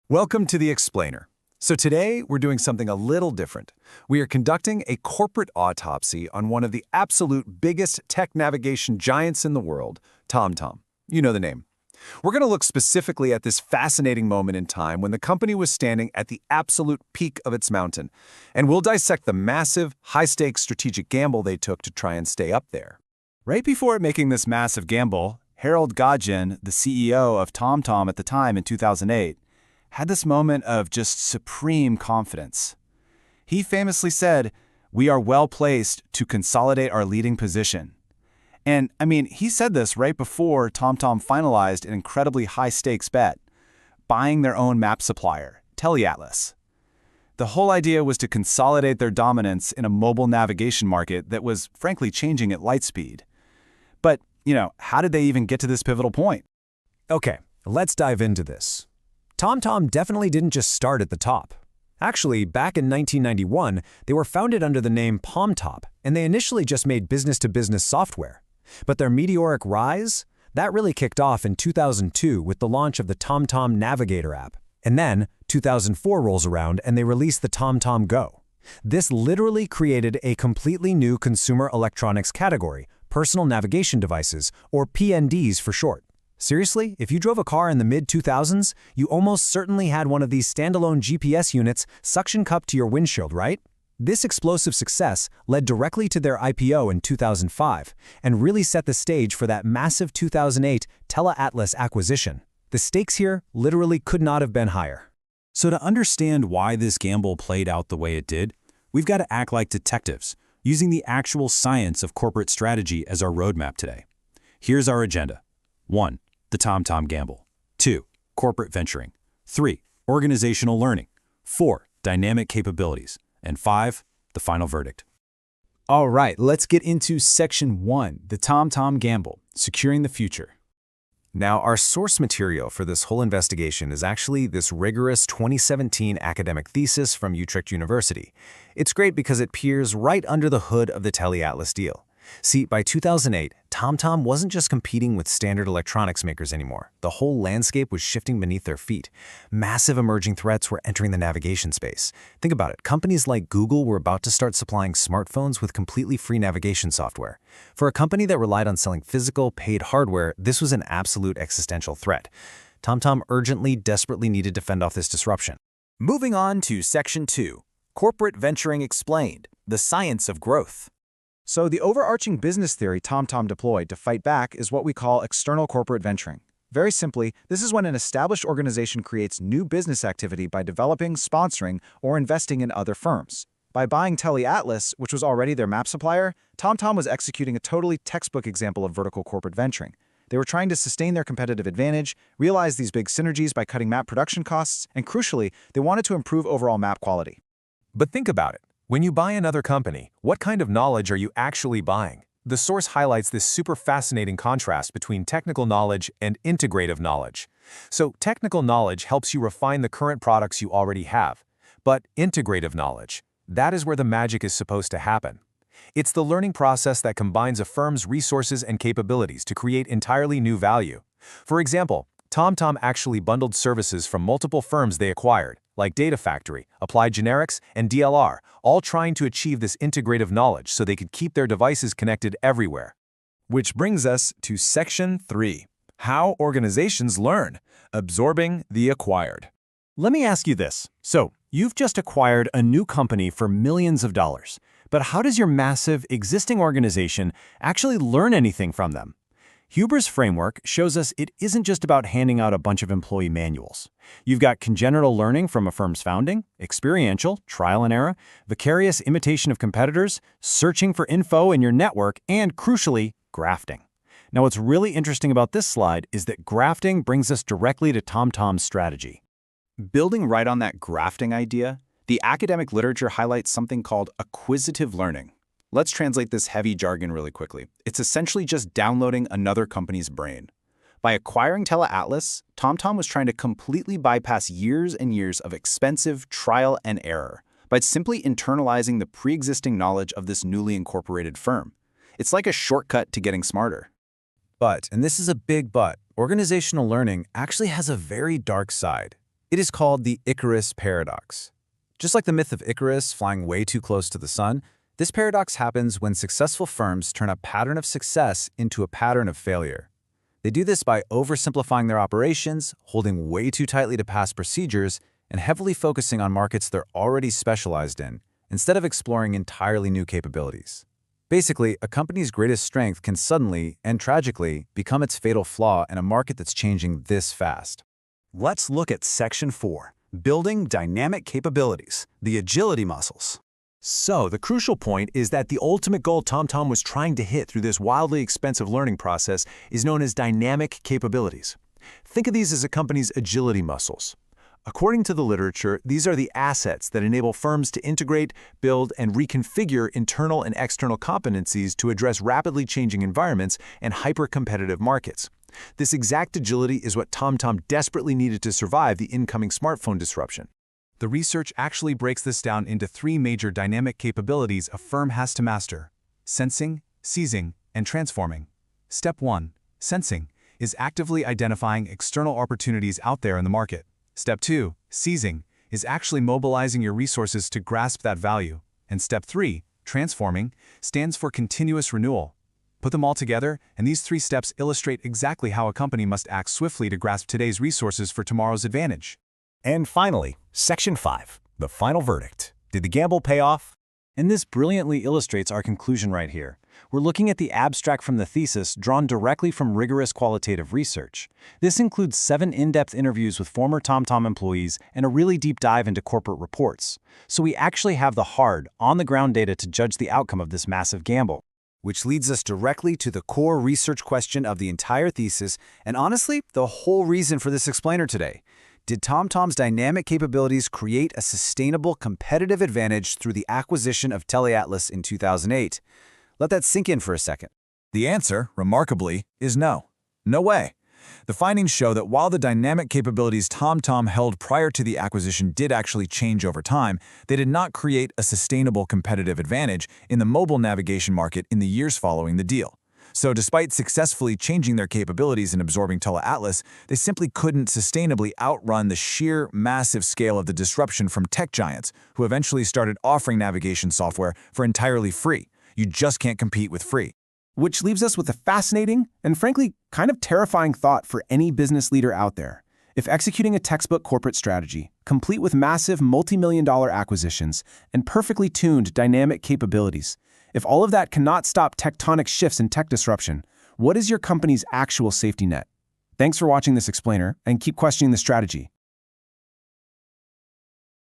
Welcome to The Explainer. So today, we're doing something a little different. We are conducting a corporate autopsy on one of the absolute biggest tech navigation giants in the world, TomTom. You know the name. We're going to look specifically at this fascinating moment in time when the company was standing at the absolute peak of its mountain, and we'll dissect the massive, high-stakes strategic gamble they took to try and stay up there. Right before making this massive gamble, Harold Goddijn, the CEO of TomTom at the time in 2008, had this moment of just supreme confidence. He famously said, "We are well placed to consolidate our leading position." And, he said this right before TomTom finalized an incredibly high-stakes bet, buying their own map supplier, TeleAtlas. The whole idea was to consolidate their dominance in a mobile navigation market that was, frankly, changing at light speed. But, how did they even get to this pivotal point? Okay, let's dive into this. TomTom definitely didn't just start at the top. Actually, back in 1991, they were founded under the name PalmTop, and they initially just made business-to-business software. But their meteoric rise? That really kicked off in 2002 with the launch of the TomTom Navigator app. And then, 2004 rolls around and they released the TomTom Go. This literally created a completely new consumer electronics category, personal navigation devices, or PNDs for short. Seriously, if you drove a car in the mid-2000s, you almost certainly had one of these standalone GPS units suction cupped to your windshield, right? This explosive success led directly to their IPO in 2005 and really set the stage for that massive 2008 TeleAtlas acquisition. The stakes here literally could not have been higher. So to understand why this gamble played out the way it did, we've got to act like detectives, using the actual science of corporate strategy as our roadmap today. Here's our agenda. 1. The TomTom gamble. 2. Corporate venturing. 3. Organizational learning. 4. Dynamic capabilities. And 5. The final verdict. All right, let's get into Section 1, the TomTom gamble, securing the future. Now, our source material for this whole investigation is actually this rigorous 2017 academic thesis from Utrecht University. It's great because it peers right under the hood of the TeleAtlas deal. See, by 2008, TomTom wasn't just competing with standard electronics makers anymore. The whole landscape was shifting beneath their feet. Massive emerging threats were entering the navigation space. Think about it. Companies like Google were about to start supplying smartphones with completely free navigation software. For a company that relied on selling physical, paid hardware, this was an absolute existential threat. TomTom urgently, desperately needed to fend off this disruption. Moving on to Section 2, Corporate Venturing Explained, the Science of Growth. So the overarching business theory TomTom deployed to fight back is what we call external corporate venturing. Very simply, this is when an established organization creates new business activity by developing, sponsoring, or investing in other firms. By buying TeleAtlas, which was already their map supplier, TomTom was executing a totally textbook example of vertical corporate venturing. They were trying to sustain their competitive advantage, realize these big synergies by cutting map production costs, and crucially, they wanted to improve overall map quality. But think about it. When you buy another company, what kind of knowledge are you actually buying? The source highlights this super fascinating contrast between technical knowledge and integrative knowledge. So technical knowledge helps you refine the current products you already have. But integrative knowledge, that is where the magic is supposed to happen. It's the learning process that combines a firm's resources and capabilities to create entirely new value. For example, TomTom actually bundled services from multiple firms they acquired, like Data Factory, Applied Generics, and DLR, all trying to achieve this integrative knowledge so they could keep their devices connected everywhere. Which brings us to Section 3, How Organizations Learn, Absorbing the Acquired. Let me ask you this. So, you've just acquired a new company for millions of dollars, but how does your massive existing organization actually learn anything from them? Huber's framework shows us it isn't just about handing out a bunch of employee manuals. You've got congenital learning from a firm's founding, experiential, trial and error, vicarious imitation of competitors, searching for info in your network, and crucially, grafting. Now, what's really interesting about this slide is that grafting brings us directly to TomTom's strategy. Building right on that grafting idea, the academic literature highlights something called acquisitive learning. Let's translate this heavy jargon really quickly. It's essentially just downloading another company's brain. By acquiring TeleAtlas, TomTom was trying to completely bypass years and years of expensive trial and error by simply internalizing the pre-existing knowledge of this newly incorporated firm. It's like a shortcut to getting smarter. But, and this is a big but, organizational learning actually has a very dark side. It is called the Icarus paradox. Just like the myth of Icarus flying way too close to the sun, this paradox happens when successful firms turn a pattern of success into a pattern of failure. They do this by oversimplifying their operations, holding way too tightly to past procedures, and heavily focusing on markets they're already specialized in, instead of exploring entirely new capabilities. Basically, a company's greatest strength can suddenly, and tragically, become its fatal flaw in a market that's changing this fast. Let's look at Section 4, Building Dynamic Capabilities, the Agility Muscles. So, the crucial point is that the ultimate goal TomTom was trying to hit through this wildly expensive learning process is known as dynamic capabilities. Think of these as a company's agility muscles. According to the literature, these are the assets that enable firms to integrate, build, and reconfigure internal and external competencies to address rapidly changing environments and hyper-competitive markets. This exact agility is what TomTom desperately needed to survive the incoming smartphone disruption. The research actually breaks this down into 3 major dynamic capabilities a firm has to master: sensing, seizing, and transforming. Step 1, sensing, is actively identifying external opportunities out there in the market. Step 2, seizing, is actually mobilizing your resources to grasp that value. And step 3, transforming, stands for continuous renewal. Put them all together, and these 3 steps illustrate exactly how a company must act swiftly to grasp today's resources for tomorrow's advantage. And finally, Section 5, the final verdict. Did the gamble pay off? And this brilliantly illustrates our conclusion right here. We're looking at the abstract from the thesis drawn directly from rigorous qualitative research. This includes 7 in-depth interviews with former TomTom employees and a really deep dive into corporate reports. So we actually have the hard, on-the-ground data to judge the outcome of this massive gamble. Which leads us directly to the core research question of the entire thesis, and honestly, the whole reason for this explainer today. Did TomTom's dynamic capabilities create a sustainable competitive advantage through the acquisition of TeleAtlas in 2008? Let that sink in for a second. The answer, remarkably, is no. No way. The findings show that while the dynamic capabilities TomTom held prior to the acquisition did actually change over time, they did not create a sustainable competitive advantage in the mobile navigation market in the years following the deal. So despite successfully changing their capabilities and absorbing TeleAtlas, they simply couldn't sustainably outrun the sheer massive scale of the disruption from tech giants, who eventually started offering navigation software for entirely free. You just can't compete with free. Which leaves us with a fascinating and frankly kind of terrifying thought for any business leader out there. If executing a textbook corporate strategy, complete with massive multi-million-dollar acquisitions and perfectly tuned dynamic capabilities, if all of that cannot stop tectonic shifts in tech disruption, what is your company's actual safety net? Thanks for watching this explainer, and keep questioning the strategy.